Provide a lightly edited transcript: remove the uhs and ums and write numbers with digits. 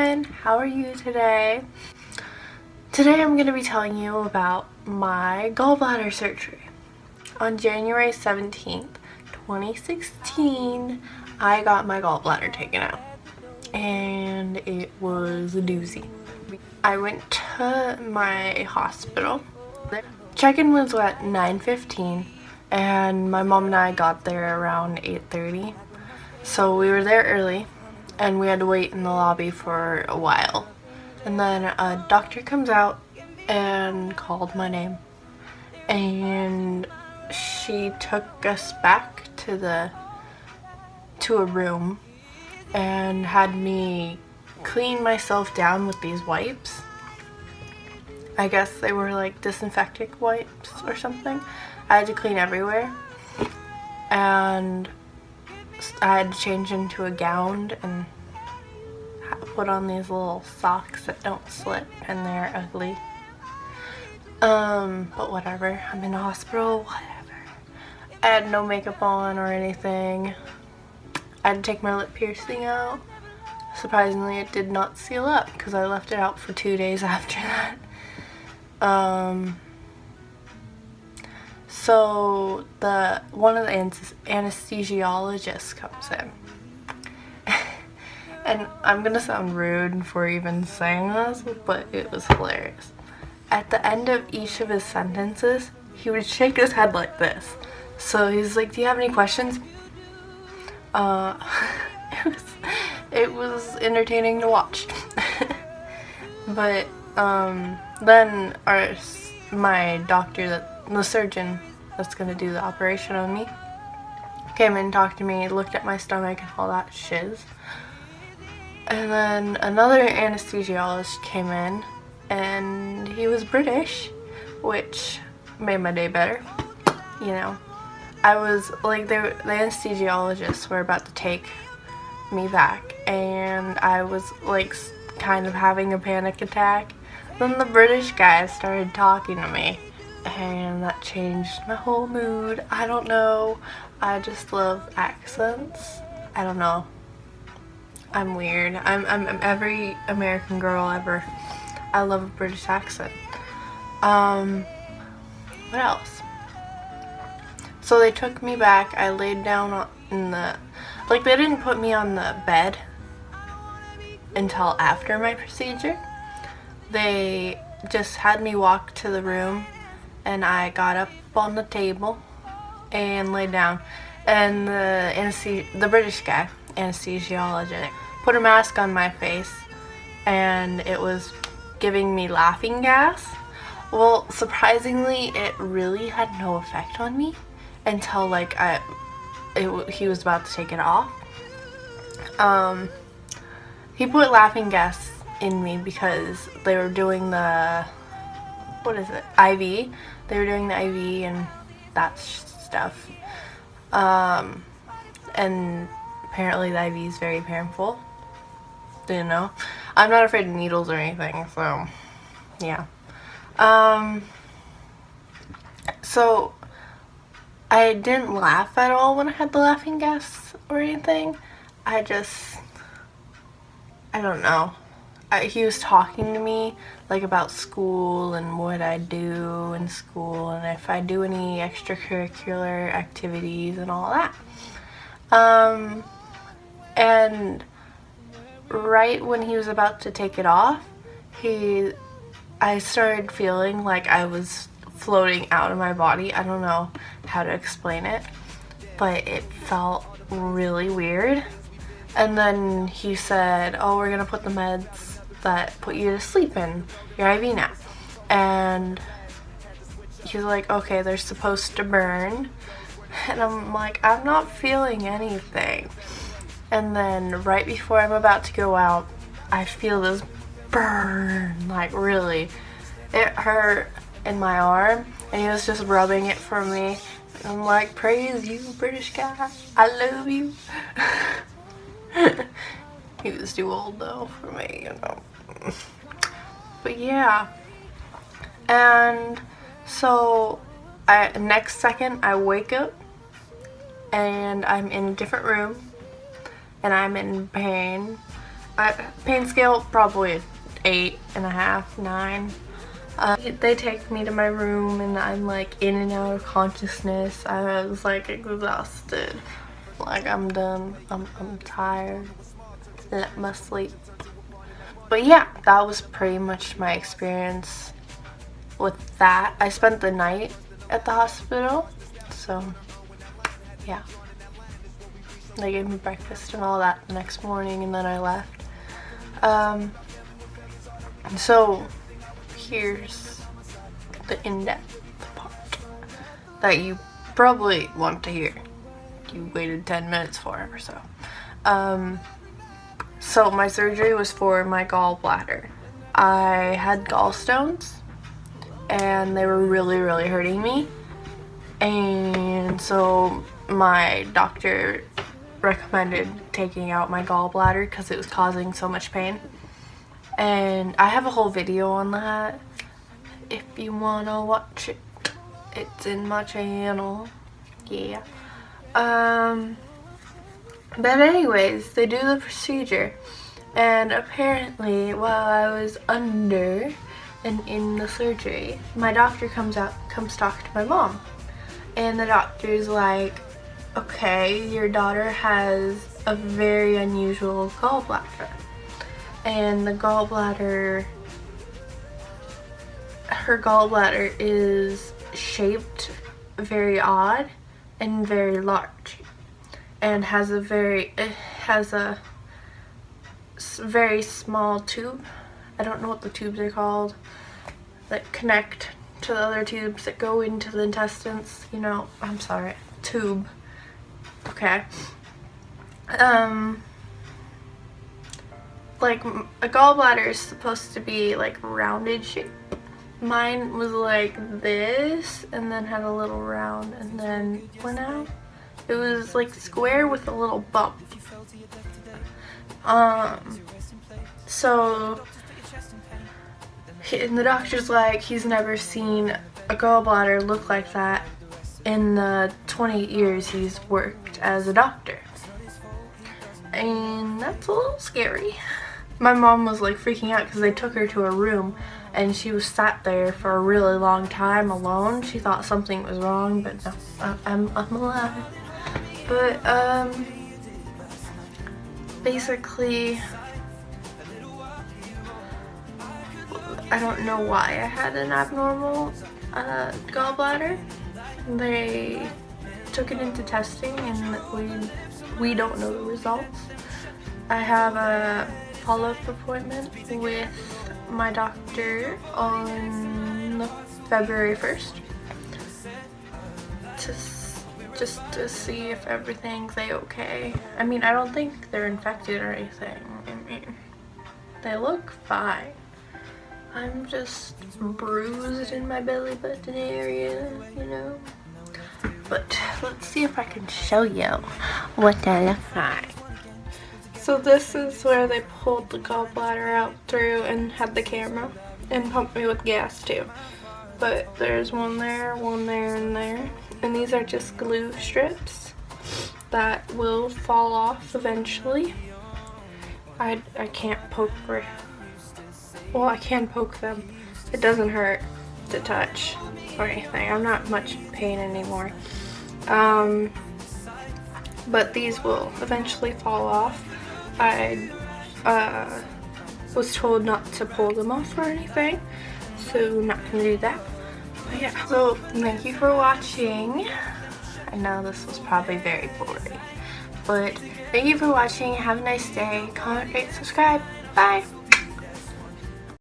everyone, how are you today? Today I'm going to be telling you about my gallbladder surgery. On January 17th, 2016, I got my gallbladder taken out and it was a doozy. I went to my hospital. Check-in was at 9:15 and my mom and I got there around 8:30. So we were there early and we had to wait in the lobby for a while. And then a doctor comes out and called my name. And she took us back to a room and had me clean myself down with these wipes. I guess they were like disinfectant wipes or something. I had to clean everywhere. And I had to change into a gown and put on these little socks that don't slip and they're ugly. But whatever. I'm in the hospital, whatever. I had no makeup on or anything. I had to take my lip piercing out. Surprisingly, it did not seal up because I left it out for 2 days after that. So one of the anesthesiologists comes in. And I'm gonna sound rude for even saying this, but it was hilarious. At the end of each of his sentences, he would shake his head like this. So he's like, "Do you have any questions?" It was entertaining to watch. But then my doctor, the surgeon that's gonna do the operation on me, came in and talked to me, looked at my stomach and all that shiz. And then another anesthesiologist came in and he was British, which made my day better. You know, I was like, the anesthesiologists were about to take me back and I was like kind of having a panic attack. Then the British guy started talking to me and that changed my whole mood. I don't know. I just love accents. I don't know. I'm weird. I'm every American girl ever. I love a British accent. What else? So they took me back. I laid down in the, like, they didn't put me on the bed until after my procedure. They just had me walk to the room and I got up on the table and laid down. And the British guy, anesthesiologist, put a mask on my face and it was giving me laughing gas. Well, surprisingly, it really had no effect on me until like he was about to take it off. He put laughing gas in me because they were doing the, what is it, IV. They were doing the IV and that stuff. And apparently the IV is very painful. Didn't know. I'm not afraid of needles or anything, so yeah. So I didn't laugh at all when I had the laughing gas or anything. I don't know. He was talking to me like about school and what I do in school and if I do any extracurricular activities and all that. And right when he was about to take it off, I started feeling like I was floating out of my body. I don't know how to explain it, but it felt really weird. And then he said, "Oh, we're gonna put the meds that put you to sleep in your IV now." And he's like, "Okay, they're supposed to burn." And I'm like, "I'm not feeling anything." And then right before I'm about to go out, I feel this burn, like really. It hurt in my arm and he was just rubbing it for me. And I'm like, "Praise you, British guy. I love you." He was too old though for me, you know. But yeah. And so next second I wake up and I'm in a different room and I'm in pain Pain scale, probably 8.5, 9. They take me to my room and I'm like in and out of consciousness. I was like exhausted. Like I'm done. I'm tired. Let me sleep. But yeah, that was pretty much my experience with that. I spent the night at the hospital. So yeah. They gave me breakfast and all that the next morning and then I left. So here's the in-depth part that you probably want to hear. You waited 10 minutes for it or so. So my surgery was for my gallbladder. I had gallstones and they were really, really hurting me. And so my doctor recommended taking out my gallbladder because it was causing so much pain. And I have a whole video on that. If you wanna watch it, it's in my channel. Yeah. But anyways, they do the procedure. And apparently while I was under and in the surgery, my doctor comes talk to my mom. And the doctor's like, okay, your daughter has a very unusual gallbladder. And the gallbladder, her gallbladder is shaped very odd and very large. And has a very small tube. I don't know what the tubes are called that connect to the other tubes that go into the intestines. You know, I'm sorry, tube. Okay. Like a gallbladder is supposed to be like rounded shape. Mine was like this and then had a little round and then went out. It was like square with a little bump. So and the doctor's like, he's never seen a gallbladder look like that in the 28 years he's worked as a doctor. And that's a little scary. My mom was like freaking out because they took her to a room and she was sat there for a really long time alone. She thought something was wrong, but no, I'm alive. But basically, I don't know why I had an abnormal gallbladder. They took it into testing and we don't know the results. I have a follow-up appointment with my doctor on February 1st just to see if everything's a-okay. I mean, I don't think they're infected or anything. I mean, they look fine. I'm just bruised in my belly button area, you know. But let's see if I can show you what they look like. So this is where they pulled the gallbladder out through and had the camera and pumped me with gas too. But there's one there, and there. And these are just glue strips that will fall off eventually. I can't poke well, I can poke them. It doesn't hurt to touch or anything. I'm not much in pain anymore. But these will eventually fall off. I was told not to pull them off or anything, so I'm not gonna do that. But yeah, so thank you for watching. I know this was probably very boring, but thank you for watching. Have a nice day. Comment, rate, subscribe. Bye.